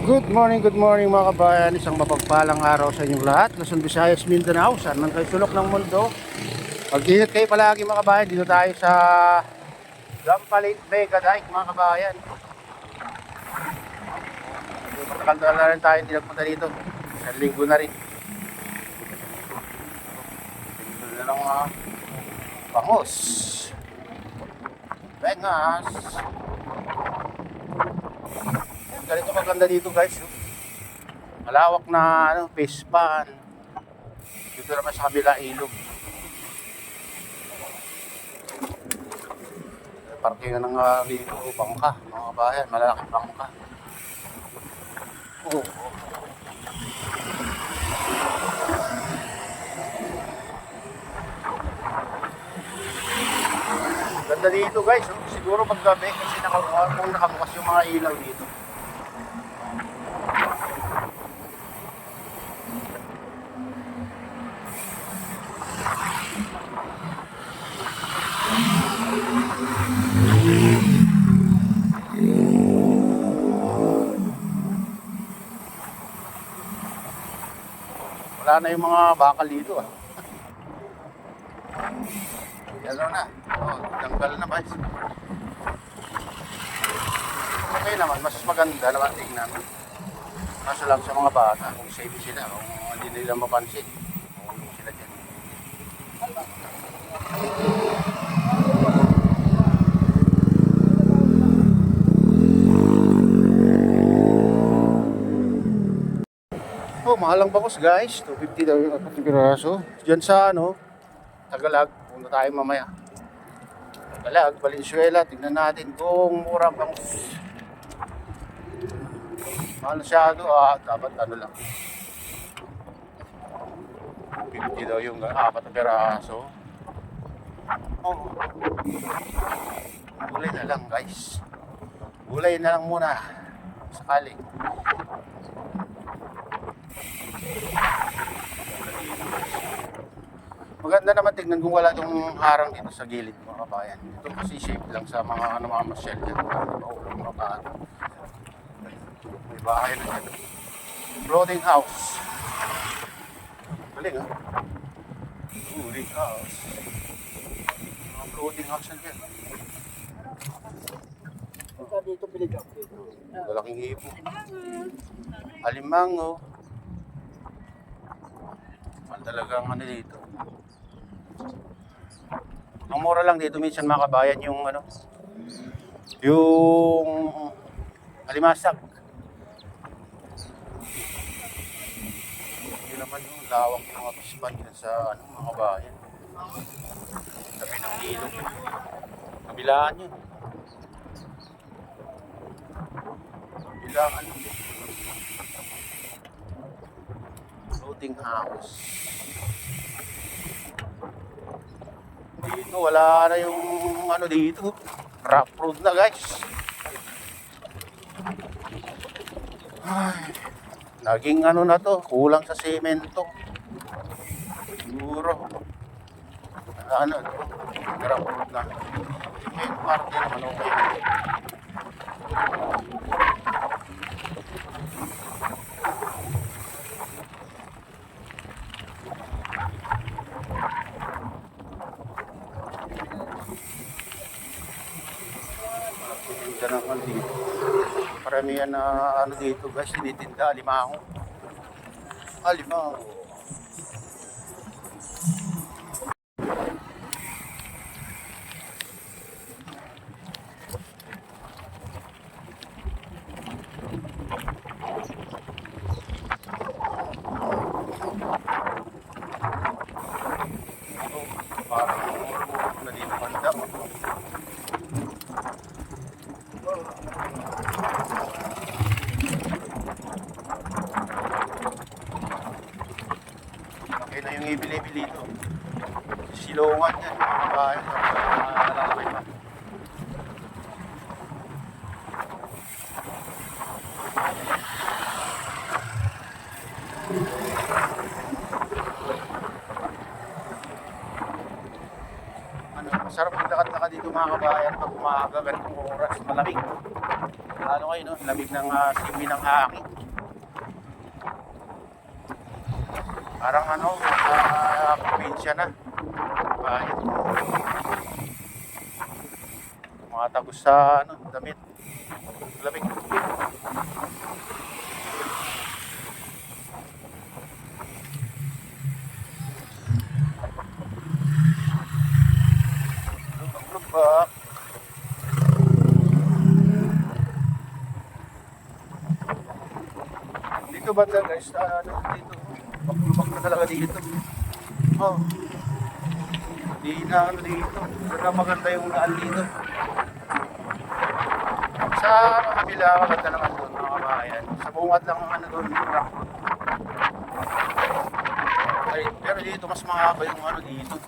Good morning mga kabayan. Isang mapagpalang araw sa inyong lahat. Luzon, Visayas, Mindanao, saan man kayo sulok ng mundo. Mag-ingat kayo palagi mga kabayan. Dito tayo sa Gampalit Mega Dike mga kabayan. Matagal na rin tayo hindi nagpunta dito. Isang linggo na rin. Linggo na lang bangos. Bengas. Ganito maganda dito guys. Malawak na face pan. Dito naman sa kabila ilog. Parkingan ng dito bangka mga kabayan, malalaking bangka. Oh. Ganda dito guys, siguro paggabi kasi nakabukas yung mga ilaw dito. Wala na yung mga bakal dito Yellow na. Tanggal na ba? Okay naman, mas maganda naman tingnan. Kaso lang sa mga bata, kung safe sila, kung hindi nila mapansin. Kung sila dyan. Mahal ang bakos guys, 250 daw yung piraso. Diyan sa Tagalog, punta tayo mamaya. Tagalog, Valenzuela, tingnan natin kung mura bang mahal masyado, dapat lang. 50 daw yung 4 na piraso. Gulay na lang guys. Gulay na lang muna. Sakali. Maganda naman tignan kung wala itong harang dito sa gilid mga kabayan. Ito kasi shape lang sa mga mamasyal dyan. May bahay na dyan. Floating house. Galing Floating house. Mga floating house na dyan. Dito piligap dito. Malaking hipo. Alimango. Talagang dito. Ang mura lang dito minsan mga kabayan yung yung alimasag. Yun naman yung lawak ng mga pispan yun sa mga kabayan. Tabi ng ilog. Kabilaan yun. Kabilaan yun. Floating house. Dito wala na yung dito. Rough road na guys. Ay, naging na to, kulang sa semento. Siguro. Rough road na. Cement parte naman okay. Naman dito. Paramihan na dito guys, tinitinda alimango. Alimango. Parang na dito panda. Okay na yung ibili-bili dito. Silungan yan. Bahay. Nalalaki pa. Masarap maglakad-lakad dito mga kabayan pag umaga, ganitong oras, malamig. Lalo kayo, lamig ng simoy ng hangin. Parang ano, probinsya na. Bayan. Mga tagos sa ano, damit. Lamig. Lubak-lubak. Dito banda guys, ano dito? Lubak na talaga dito. Oh. Di na ano dito. Saka maganda yung daan dito. Sa kabila, maganda naman doon mga kabayan. Sa bungad lang ang ano doon, rock road. Ay, pero dito mas mahaba yung ano dito.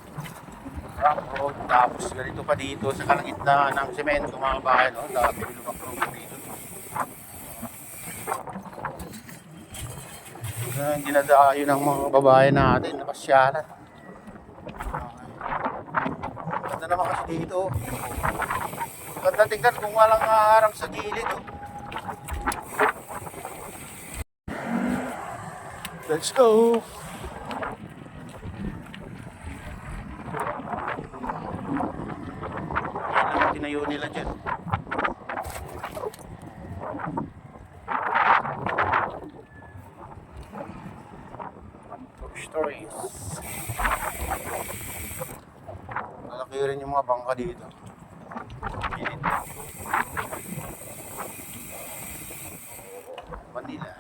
Rock road, tapos ganito pa dito sa kalagitnaan ng semento mga kabayan. No? Dami lubak-lubak dito. Dinadayo ng mga babae natin na pasyalan. Ganda naman kasi dito. Ganda tingnan kung walang harang sa gilid. Oh. Let's go! Yan lang tinayo nila dyan. Stories. Malaki rin yung mga bangka dito. Gilid. Manila.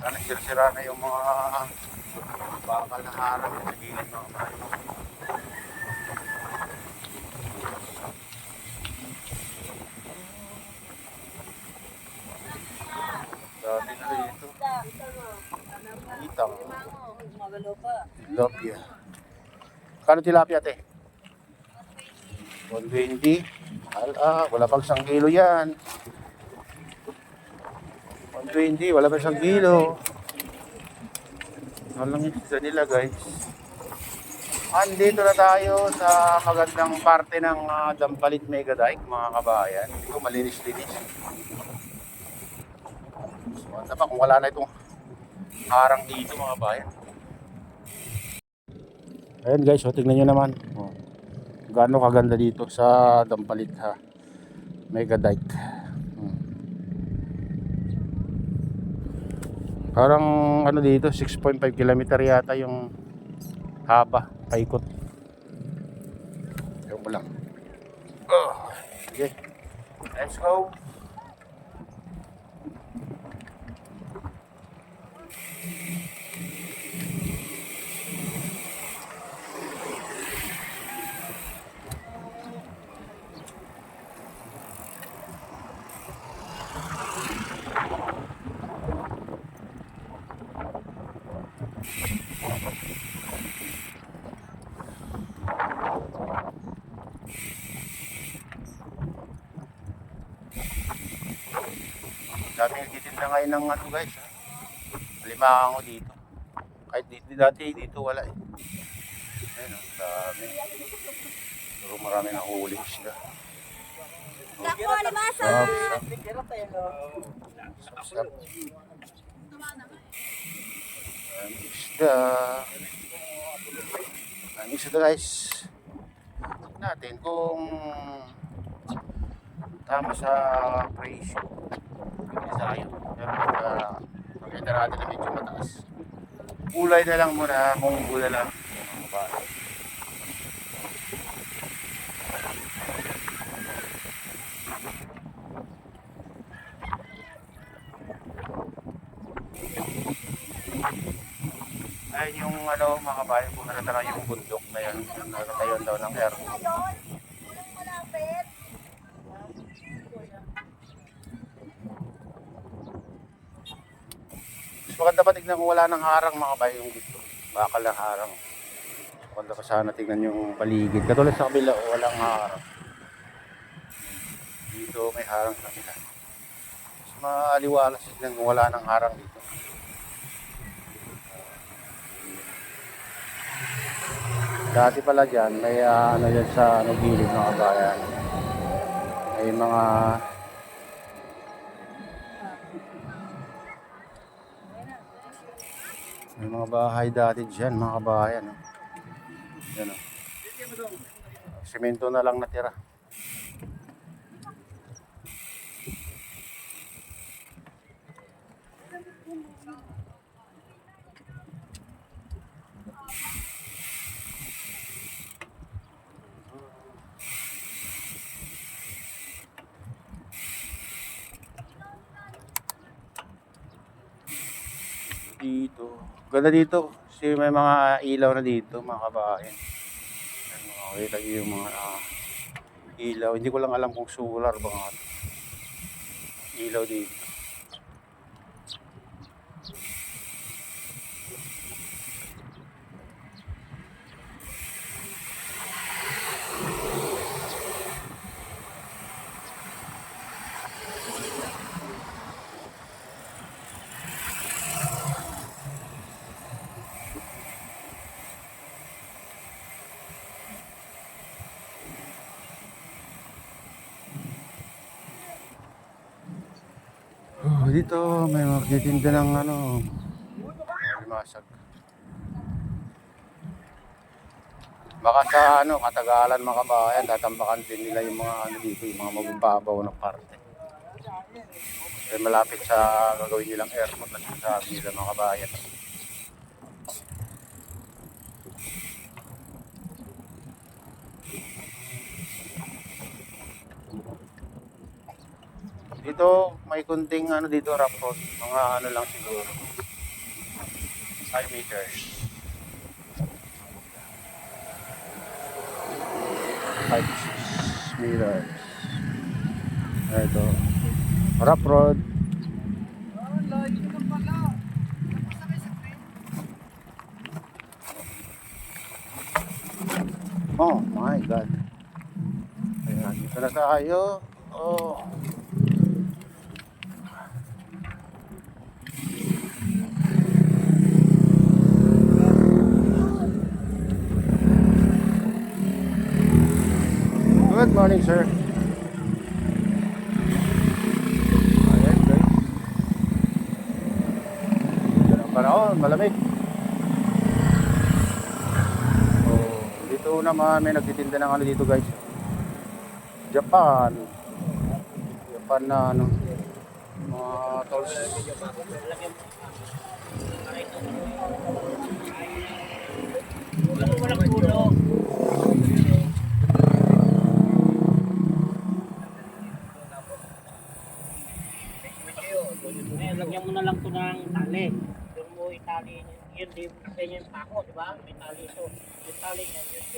Nagsira-sira na yung mga bakal na harang sa gilid ng mga dati na dito. Itang. Tilapia. Kano tilapia, te? 120. Wala pang 1 kilo yan. 120, wala pang 1 kilo. Ano lang yung isa nila, guys. Andito na tayo sa magandang parte ng Dampalit Mega Dike, mga kabayan. Dito malinis-linis. So, pa kung wala na itong harang dito, mga kabayan. Ayan guys, so tingnan nyo naman. Oh, gaano kaganda dito sa Dampalit Mega Dike. Parang ano dito, 6.5 kilometer yata yung haba, paikot. Ewan ko lang. Okay, let's go. Dami nagtitinda ngayon ng ano guys, limango dito. Kahit dati dito wala eh. Ayun, dami. Pero marami na huling isda. Dako, limasa! Sap-sap. Ang isda. Ang isda guys. Natin kung tama sa presyo. Tayo. Pero makita natin na medyo mataas. Kulay na lang muna, kung kulay lang. Ayun yung ano mga kabayan, kung natara yung bundok na yan, yung natatayon daw ng airport. Walang malapit. Mas maganda pa tignan kung wala ng harang mga kabayan yung dito. Bakal ng harang. Maganda pa sana tignan yung paligid. Katulad sa kabila, walang harang. Dito may harang sa kabila. Mas maaliwalas tignan kung wala ng harang dito. Dati pala dyan, may ano dyan sa gilid ng kabayan. May mga bahay dati dyan, mga kabayan. Oh. Yan, oh. Semento na lang natira. Dito. Ganda dito. Kasi may mga ilaw na dito, mga kabayan. Yan, makakita niyo yung mga ilaw. Hindi ko lang alam kung solar ba nga. Ilaw dito. Dito may magtitinda ng limasag. Baka sa katagalan mga kabayan, tatambakan din nila yung mga dito, yung mga mababaw na parte. Kaya malapit sa gagawin nilang airport at sa nila mga kabayan. Dito may kunting dito rough road, mga lang siguro 5 meters. 5 meters. Ito. Rough road. Oh my God. Ayan, dito na tayo. Oh. Good morning, sir. Ayan, guys. Ganda ng panahon, malamig. Oh, dito naman may nagtitinda ng dito, guys. Japan. Japan na mga tools. Walang puno. Lagyan mo na lang ito ng tali. Doon mo itali. Yun, di ganyan yung pako, di ba? May tali ito. Yung tali niya, yung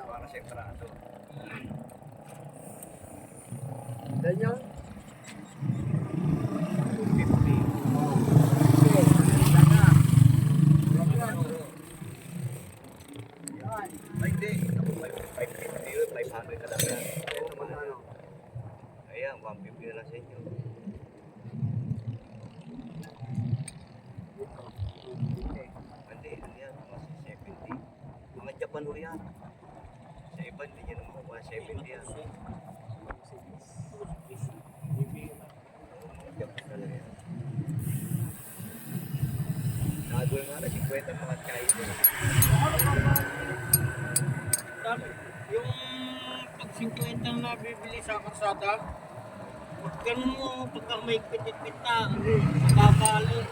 para siya karado. Ganyan? 500 ka lang yan. Ito naman ayan, 150 na lang sa inyo. Hindi, ano yan, mga 70. Mga Japan ho yan. Sa iba, hindi nyo naman 170 yan. Mga Japan na lang yan. Nagul nga na, 50 mga China. Yung pag 50 ang nabibili sa kalsada, pag ganun mo, pagka may pitit-pit na, babalo.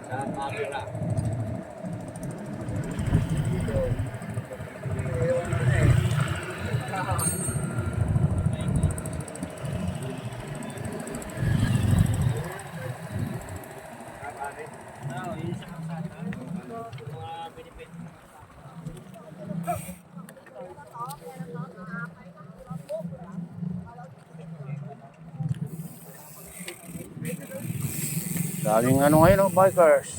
Sa camera. Dito. Yun sa kalsada. Mga binibit. Daming ngayon, bikers.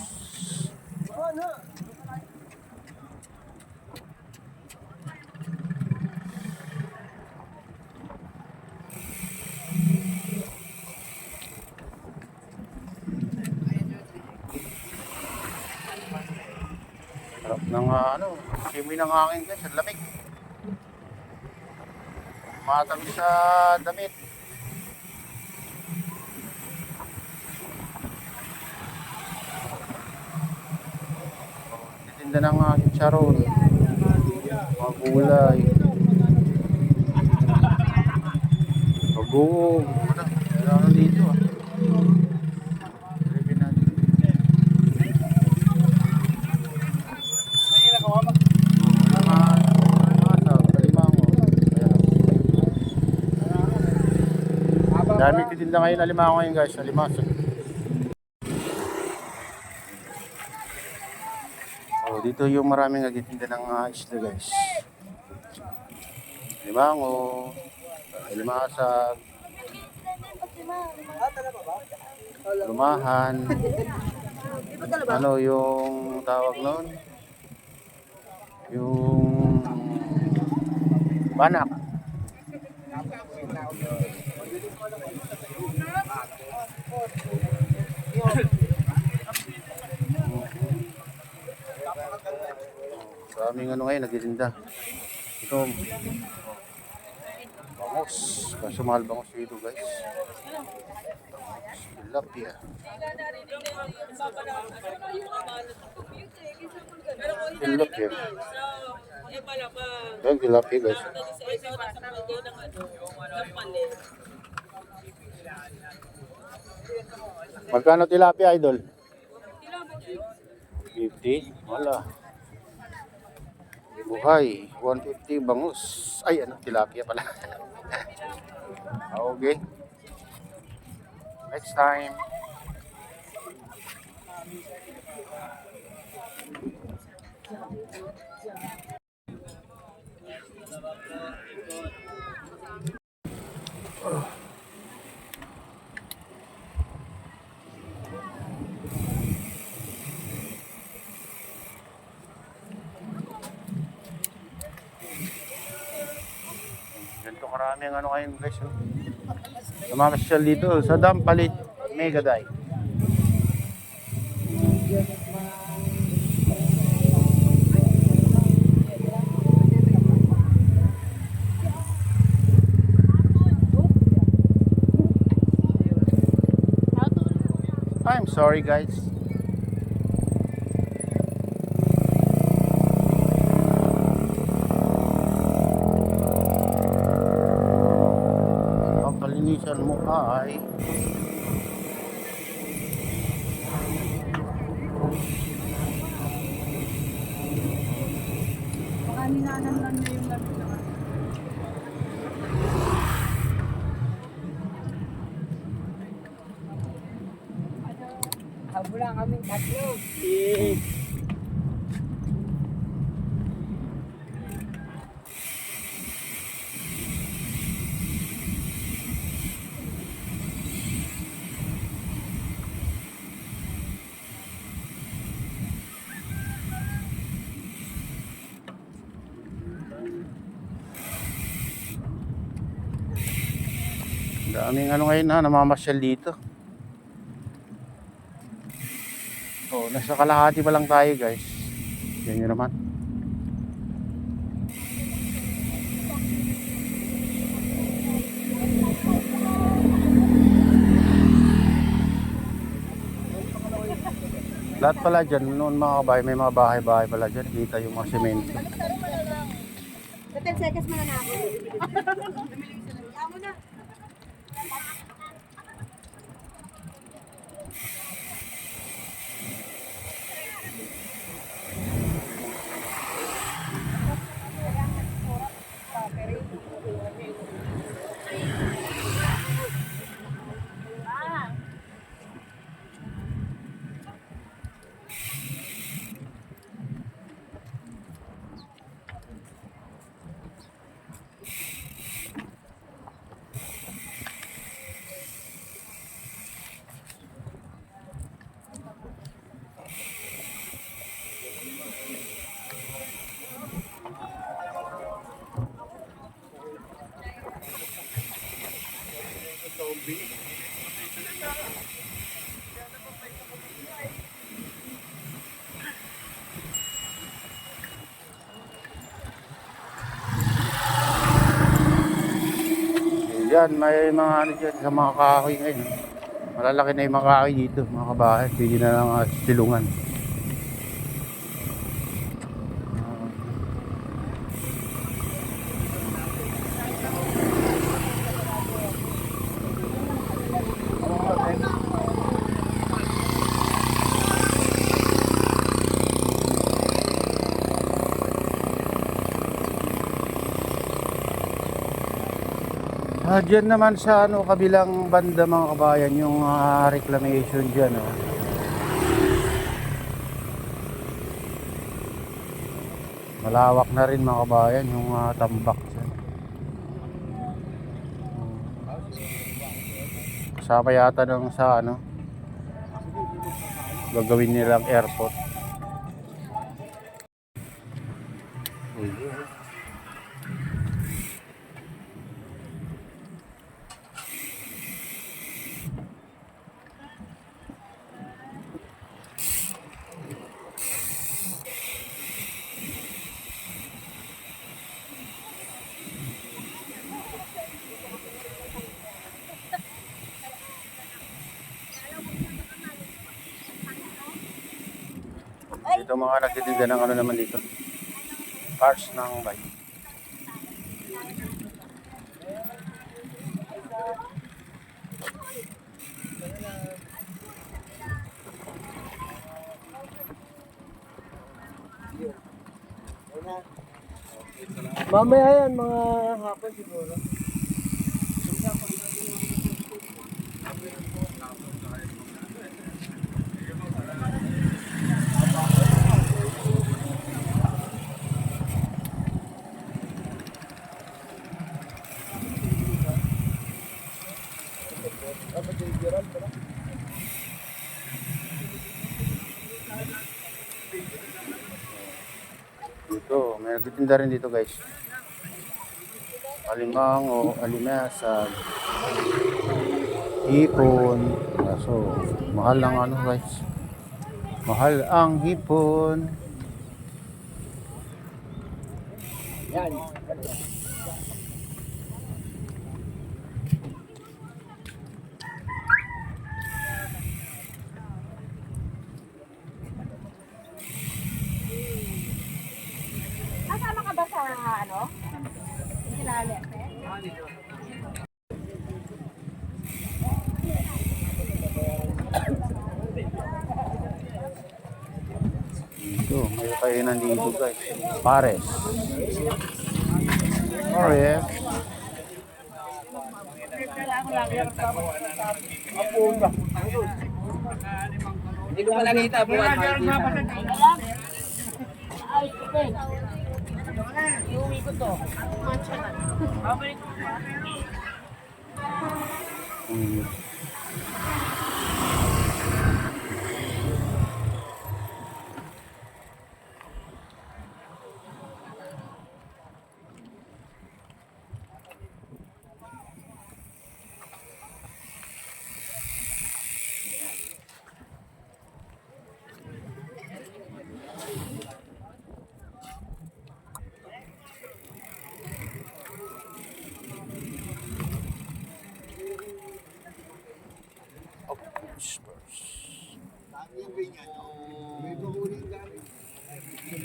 Harap ng ano, simoy ng hangin guys, ang lamig. Matamis sa damit. Titinda ng chicharon, mga gulay, bagoong. Ano dito ah. Silipin natin. Dami titinda ngayon alimango ngayon guys, alimango. Oh, dito yung maraming nagtitinda ng isda guys. Alimango, alimasag, lumahan. Ano yung tawag noon? Yung banak. Maraming ano ngayon nagtitinda. Ito bangus. Kaso mahal bangus dito guys. Tilapia. Tilapia. Yan tilapia guys. Magkano tilapia idol? 50? Wala. Buhay, 150 bangus. Ay, ano, tilapia pala. Okay. Next time. Ganito karami ang ano ngayon guys. Oh. Namamasyal dito sa Dampalit, Megaday. I'm sorry guys. Ang kalinisan mo ay Habula kaming tatlo. daming ano ngayon na namamasyal dito. Oh, nasa kalahati pa lang tayo guys. Yan yun naman. Lahat pala dyan, noon mga kabahay, may mga bahay-bahay pala dyan. Kita yung mga semento. Sa 10 seconds mo na ako. Yaman na. Yan, may mga ano dyan sa mga kahoy ngayon. Malalaki na yung mga kahoy dito, mga kabahay. Pwede na lang silungan. Diyan naman sa ano, kabilang banda mga kabayan, yung reclamation dyan. Malawak na rin mga kabayan yung tambak dyan. Kasama yata ng sa ano, gagawin nilang airport. Ito mga nagtitinda ng ano naman dito. Parts ng bike. Mamaya yan, mga hapon siguro. Ito, may nagtitinda rin dito guys. Alimang o alimasag. Hipon. So, mahal ang ano guys. Mahal ang hipon. Yan. Kasama ka ba sa ano? Kilala. Ito, may kainan dito guys. Pares. Pares. Hindi ko pa nakita buwan. Iuwi ko to. Mm.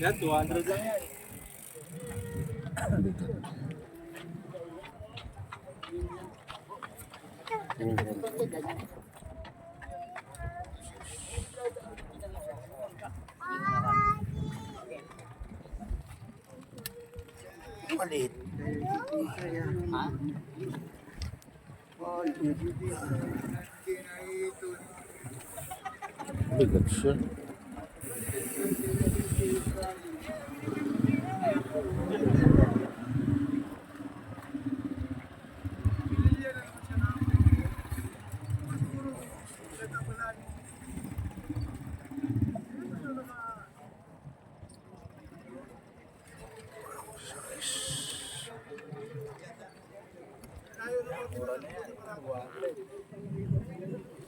Yan, 200 lang yan. Maliit. Bigat siya.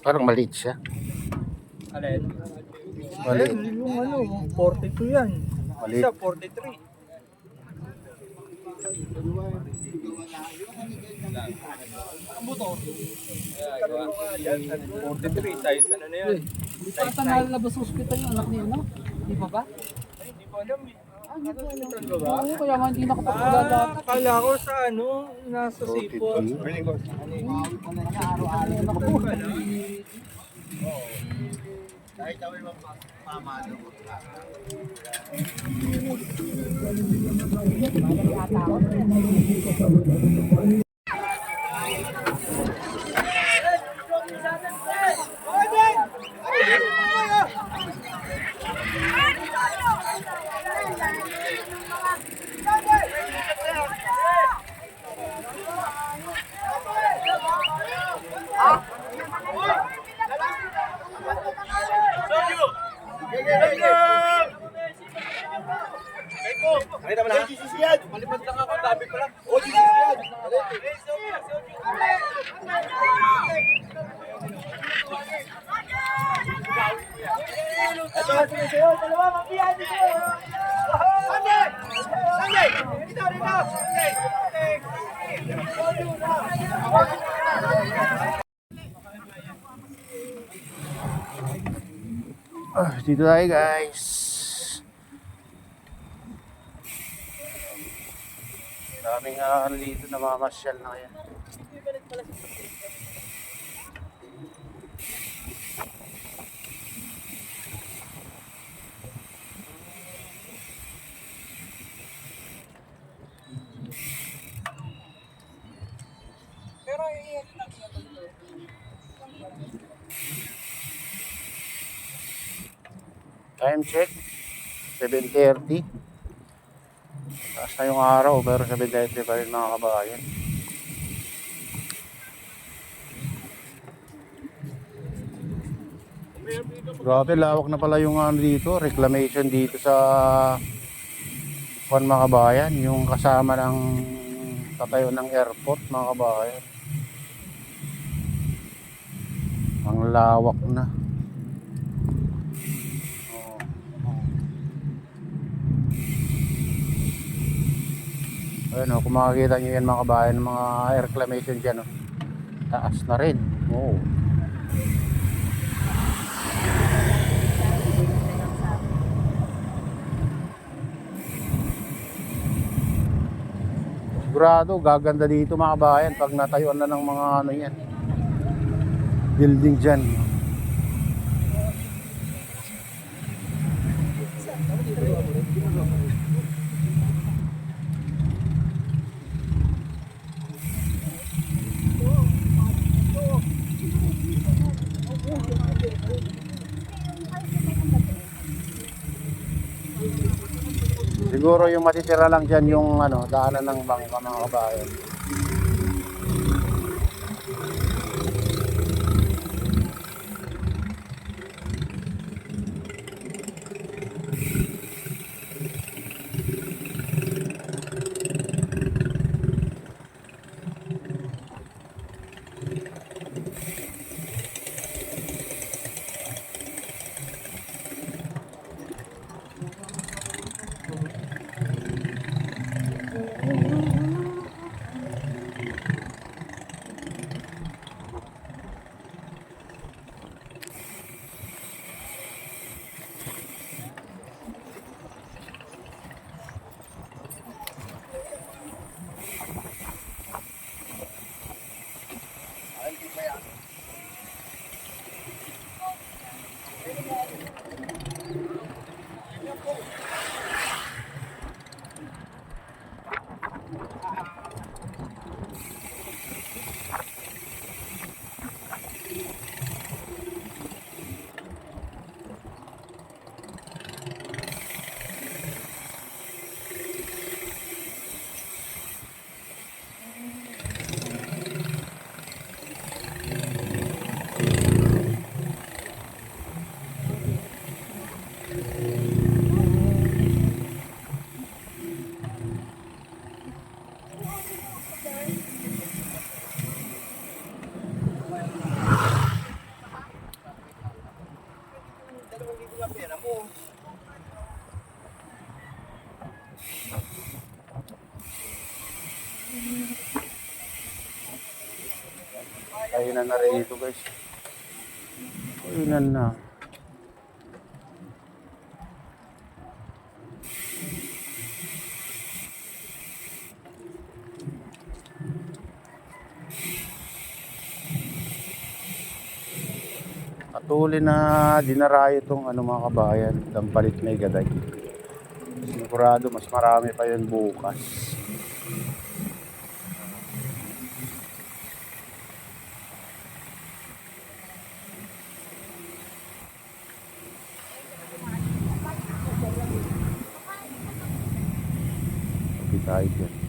Parang maliit siya. Alin? Maliit. Yung ano, 42 yan. Maliit. Isa, 43. Ang buto. 43 size, ano na yun? Hindi pa ata nalabas sa ospital yung anak niya, no? Di ba ba? Ay, hindi ko alam eh. Hindi ko alam. Oo, kaya nga hindi nakapagpagdata. Akala ko sa ano, nasa sipot. Malipad lang ako, tabi ko lang. O, GCC yan! Dito tayo guys. Daming dito na mamasyal na yan. Time check 7:30. Taas na yung araw pero 7:30 pa rin mga kabayan. Grabe, lawak na pala yung ano dito, reclamation dito sa mga kabayan, yung kasama ng tatayo ng airport mga kabayan. Ang lawak na. Ayun o, kung makikita nyo yan mga kabayan, mga air reclamation dyan o. Taas na rin. Oo. Sigurado, gaganda dito mga kabayan pag natayuan na ng mga ano yan. Building dyan. Siguro yung matitira lang dyan yung ano, daanan ng bangka mga kabayan. na rin ito guys. Kuinan na. Patuloy na dinarayo itong ano mga kabayan, Dampalit May Gaday. Sigurado mas marami pa yun bukas. Tayo dyan.